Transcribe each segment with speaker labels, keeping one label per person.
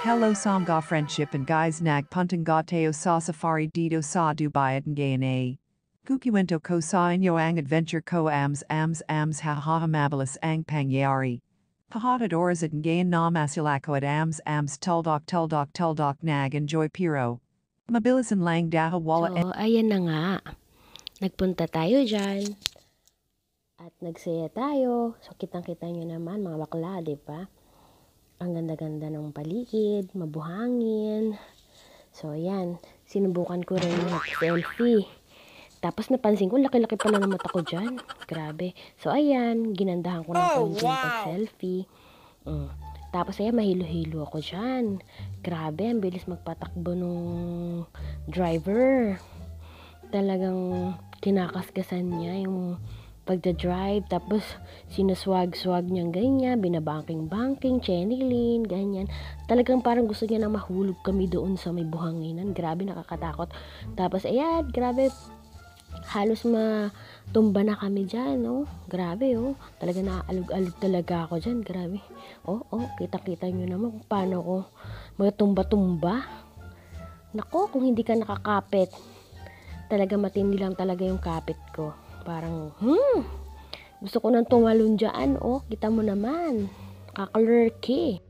Speaker 1: Hello samga friendship and guys nag punting gateo sa safari dito sa Dubai at ngayana. Kukiwento ko sa inyo ang adventure ko ams ha ha mabilis ang pangyayari. Hahatid oras at ngayon na masilako at ams tuldok nag enjoy piro. Mabilisan lang dahil wala
Speaker 2: So, ayan na nga. Nagpunta tayo dyan. At nagsaya tayo. So, kitang-kita nyo naman, mga bakla, diba? Ang ganda-ganda ng paligid, mabuhangin. So, ayan. Sinubukan ko rin mag-selfie. Tapos napansin ko, laki-laki pala ng mata ko dyan. Grabe. So, ayan. Ginandahan ko ng konti yung pag-selfie. Tapos, ayan, mahilo-hilo ako dyan. Grabe, ang bilis magpatakbo nung driver. Talagang kinakasgasan niya yung pagda-drive, tapos sinaswag-swag niyang ganyan, binabanking-banking, chenilin, ganyan. Talagang parang gusto niya na mahulog kami doon sa may buhanginan. Grabe, nakakatakot. Tapos, ayan, grabe, halos matumba na kami dyan, oh. Grabe, oh. Talaga naaalog-alog talaga ako dyan, grabe. Oh, kita-kita nyo naman kung paano ko matumba-tumba. Nako, kung hindi ka nakakapit, talaga matindi lang talaga yung kapit ko. Parang, gusto ko nang tumalon dyan, oh. Kita mo naman, kakalurky.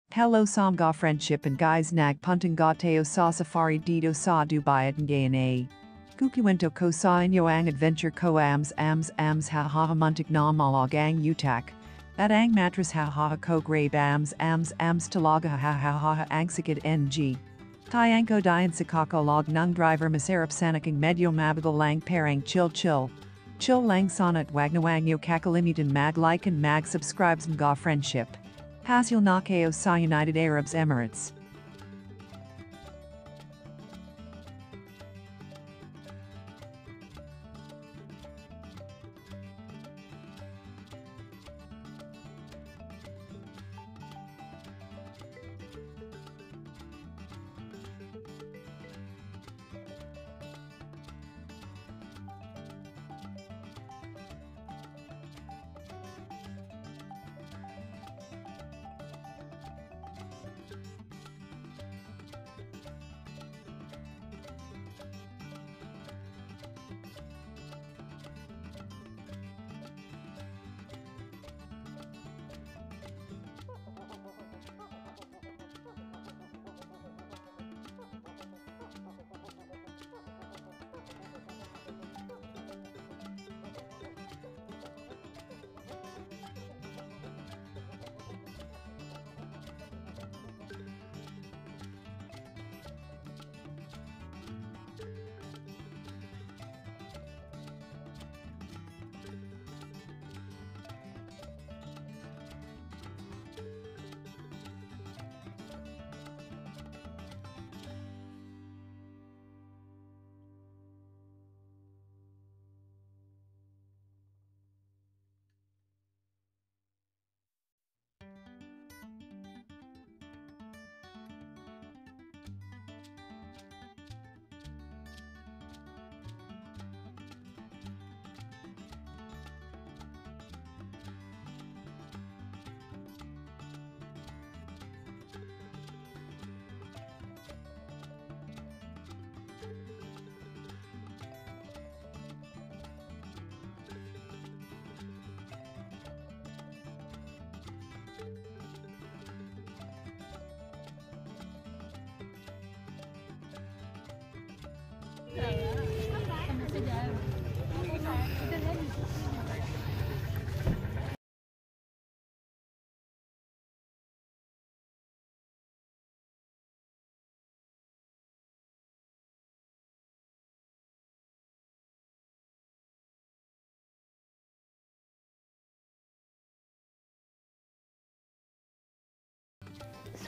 Speaker 1: Hello samga friendship and guys nag punting gateo sa safari dito sa Dubai at ngayana. Kukiwento ko sa inyo ang adventure ko ams ha ha muntik na malag ang utak. At ang mattress ha ha ko grave ams talaga ha ha ang sikit ng. Tayanko dian sa kakalog ng driver masarap sanaking medyo mabagal lang parang chill. Chill lang sana at wag yo kakalimutan mag like and mag subscribes mga friendship. Hasil na kayo sa United Arab Emirates.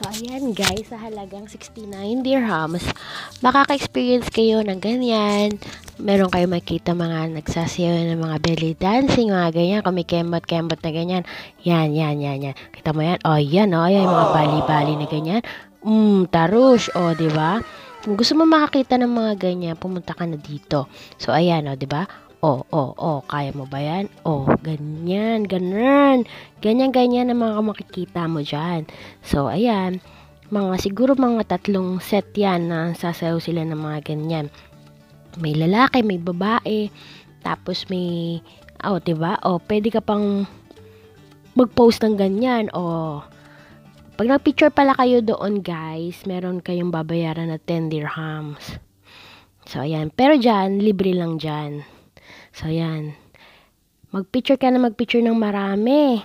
Speaker 2: So, ayan guys, sa halagang 69 dirhams, makaka-experience kayo ng ganyan. Meron kayo makita mga nagsasayaw ng mga belly dancing, mga ganyan, kung may kembot-kembot na ganyan. Yan. Kita mo yan? O, yan, yung mga bali-bali na ganyan. Tarush, di ba? Kung gusto mo makakita ng mga ganyan, pumunta ka na dito. So, ayan, di ba? Kaya mo ba yan? Ganyan, ganun. Ganyan ang mga makikita mo dyan. So, ayan. Siguro mga 3 set yan na sasayaw sila ng mga ganyan. May lalaki, may babae. Tapos may, diba? Pwede ka pang mag-post ng ganyan. Pag nag-picture pala kayo doon, guys, meron kayong babayaran na 10 dirhams. So, ayan. Pero dyan, libre lang dyan. So, ayan. Mag-picture ka na mag-picture ng marami.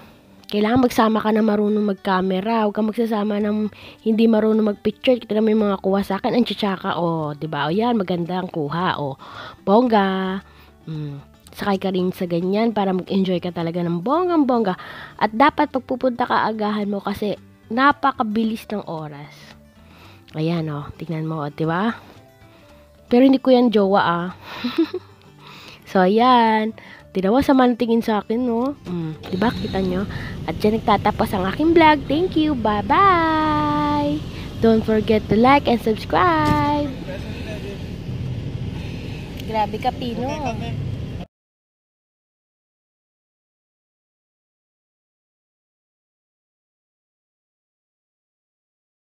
Speaker 2: Kailangan magsama ka na marunong mag-camera. Huwag kang magsasama ng hindi marunong mag-picture. Kita naman yung mga kuha sa akin. Ang tsaka, diba? Yan, maganda ang kuha. Bongga. Sakay ka rin sa ganyan para mag-enjoy ka talaga ng bonggang-bongga. At dapat pagpupunta ka agahan mo kasi napakabilis ng oras. Ayan, tingnan mo, diba? Pero hindi ko yan jowa, So, ayan. Tinawa sa mantingin sa akin, no? Diba? Kita nyo? At dyan nagtatapos ang aking vlog. Thank you. Bye-bye! Don't forget to like and subscribe. Grabe ka, Pino.